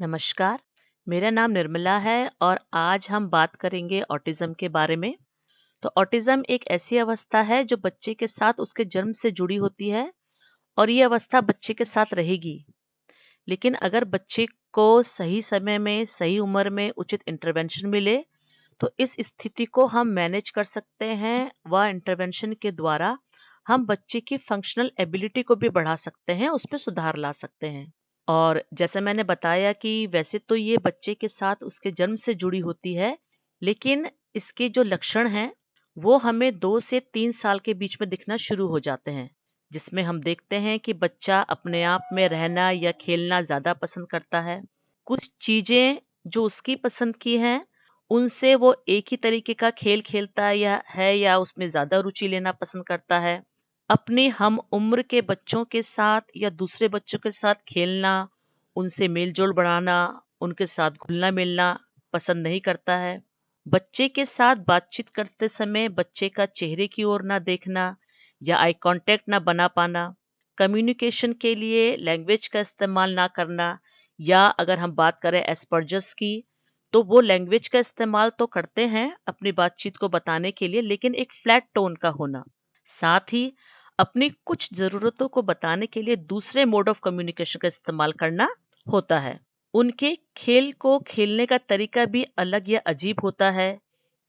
नमस्कार, मेरा नाम निर्मला है और आज हम बात करेंगे ऑटिज्म के बारे में। तो ऑटिज्म एक ऐसी अवस्था है जो बच्चे के साथ उसके जन्म से जुड़ी होती है और ये अवस्था बच्चे के साथ रहेगी। लेकिन अगर बच्चे को सही समय में, सही उम्र में उचित इंटरवेंशन मिले, तो इस स्थिति को हम मैनेज कर सकते हैं। वह इंटरवेंशन के द्वारा हम बच्चे की फंक्शनल एबिलिटी को भी बढ़ा सकते हैं, उसमें सुधार ला सकते हैं। और जैसे मैंने बताया कि वैसे तो ये बच्चे के साथ उसके जन्म से जुड़ी होती है, लेकिन इसके जो लक्षण हैं, वो हमें 2 से 3 साल के बीच में दिखना शुरू हो जाते हैं, जिसमें हम देखते हैं कि बच्चा अपने आप में रहना या खेलना ज़्यादा पसंद करता है। कुछ चीज़ें जो उसकी पसंद की हैं, उनसे वो एक ही तरीके का खेल खेलता या उसमें ज़्यादा रुचि लेना पसंद करता है। अपनी हम उम्र के बच्चों के साथ या दूसरे बच्चों के साथ खेलना, उनसे मेल-जोल बढ़ाना, उनके साथ घुलना-मिलना पसंद नहीं करता है। बच्चे के साथ बातचीत करते समय बच्चे का चेहरे की ओर ना देखना या आई कांटेक्ट ना बना पाना, कम्युनिकेशन के लिए लैंग्वेज का इस्तेमाल ना करना, या अगर हम बात करें एस्पर्जस की, तो वो लैंग्वेज का इस्तेमाल तो करते हैं अपनी बातचीत को बताने के लिए, लेकिन एक फ्लैट टोन का होना। साथ ही अपनी कुछ ज़रूरतों को बताने के लिए दूसरे मोड ऑफ कम्युनिकेशन का इस्तेमाल करना होता है। उनके खेल को खेलने का तरीका भी अलग या अजीब होता है।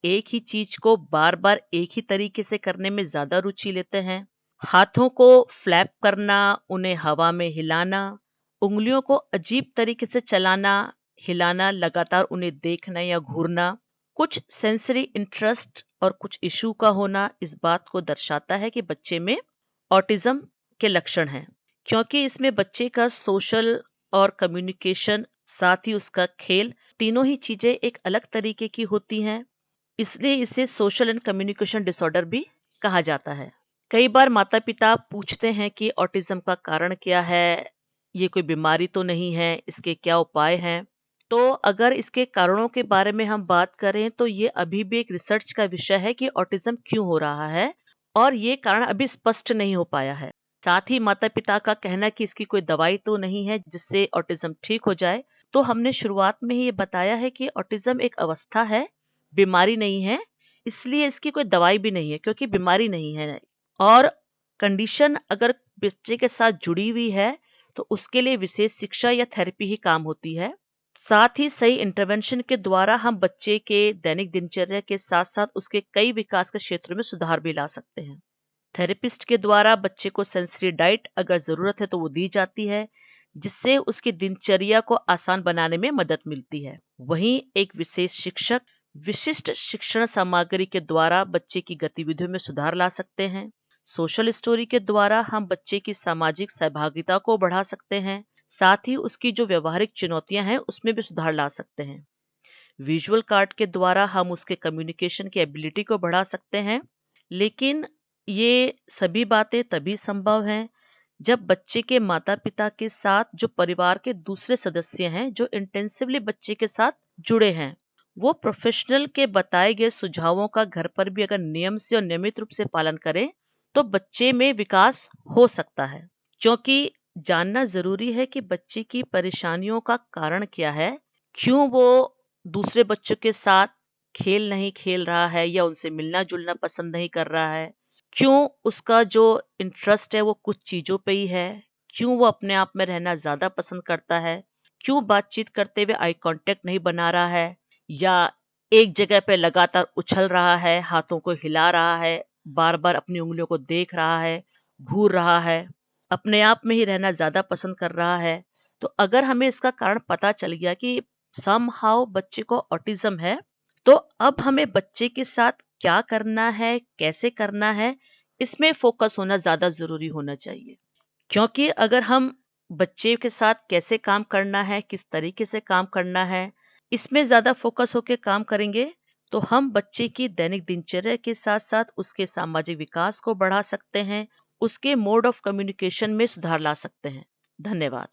एक ही चीज को बार-बार एक ही तरीके से करने में ज़्यादा रुचि लेते हैं। हाथों को फ्लैप करना, उन्हें हवा में हिलाना, उंगलियों को अजीब तरीके से चलाना, हिलाना, लगातार उन्हें देखना या घूरना, कुछ सेंसरी इंटरेस्ट और कुछ इशू का होना इस बात को दर्शाता है कि बच्चे में ऑटिज्म के लक्षण हैं। क्योंकि इसमें बच्चे का सोशल और कम्युनिकेशन, साथ ही उसका खेल, तीनों ही चीजें एक अलग तरीके की होती हैं, इसलिए इसे सोशल एंड कम्युनिकेशन डिसऑर्डर भी कहा जाता है। कई बार माता-पिता पूछते हैं कि ऑटिज्म का कारण क्या है? ये कोई बीमारी तो नहीं है, इसके क्या उपाय हैं? तो अगर इसके कारणों के बारे में हम बात करें तो ये अभी भी एक रिसर्च का विषय है कि ऑटिज्म क्यों हो रहा है, और ये कारण अभी स्पष्ट नहीं हो पाया है। साथ ही माता-पिता का कहना कि इसकी कोई दवाई तो नहीं है जिससे ऑटिज्म ठीक हो जाए। तो हमने शुरुआत में ही ये बताया है कि ऑटिज्म एक अवस्था है, बीमारी नहीं है, इसलिए इसकी कोई दवाई भी नहीं है क्योंकि बीमारी नहीं है। और कंडीशन अगर बच्चे के साथ जुड़ी हुई है तो उसके लिए विशेष शिक्षा या थेरेपी ही काम होती है। साथ ही सही इंटरवेंशन के द्वारा हम बच्चे के दैनिक दिनचर्या के साथ-साथ उसके कई विकास के क्षेत्रों में सुधार भी ला सकते हैं। थेरेपिस्ट के द्वारा बच्चे को सेंसरी डाइट अगर ज़रूरत है तो वो दी जाती है, जिससे उसकी दिनचर्या को आसान बनाने में मदद मिलती है। वहीं एक विशेष शिक्षक विशिष्ट शिक्षण सामग्री के द्वारा बच्चे की गतिविधियों में सुधार ला सकते हैं। सोशल स्टोरी के द्वारा हम बच्चे की सामाजिक सहभागिता को बढ़ा सकते हैं। साथ ही उसकी जो व्यवहारिक चुनौतियां हैं उसमें भी सुधार ला सकते हैं। विजुअल कार्ड के द्वारा हम उसके कम्युनिकेशन की एबिलिटी को बढ़ा सकते हैं। लेकिन ये सभी बातें तभी संभव हैं जब बच्चे के माता-पिता के साथ जो परिवार के दूसरे सदस्य हैं, जो इंटेंसिवली बच्चे के साथ जुड़े हैं, वो प्रोफेशनल के बताए गए सुझावों का घर पर भी अगर नियम से और नियमित रूप से पालन करें, तो बच्चे में विकास हो सकता है। क्योंकि जानना ज़रूरी है कि बच्चे की परेशानियों का कारण क्या है, क्यों वो दूसरे बच्चों के साथ खेल नहीं खेल रहा है या उनसे मिलना-जुलना पसंद नहीं कर रहा है, क्यों उसका जो इंटरेस्ट है वो कुछ चीज़ों पे ही है, क्यों वो अपने आप में रहना ज़्यादा पसंद करता है, क्यों बातचीत करते हुए आई कांटेक्ट नहीं बना रहा है, या एक जगह पे लगातार उछल रहा है, हाथों को हिला रहा है, बार-बार अपनी उँगलियों को देख रहा है, घूर रहा है, अपने आप में ही रहना ज़्यादा पसंद कर रहा है। तो अगर हमें इसका कारण पता चल गया कि समहाउ बच्चे को ऑटिज्म है, तो अब हमें बच्चे के साथ क्या करना है, कैसे करना है, इसमें फोकस होना ज़्यादा ज़रूरी होना चाहिए। क्योंकि अगर हम बच्चे के साथ कैसे काम करना है, किस तरीके से काम करना है, इसमें ज़्यादा फोकस होके काम करेंगे, तो हम बच्चे की दैनिक दिनचर्या के साथ-साथ उसके सामाजिक विकास को बढ़ा सकते हैं, उसके मोड ऑफ कम्युनिकेशन में सुधार ला सकते हैं। धन्यवाद।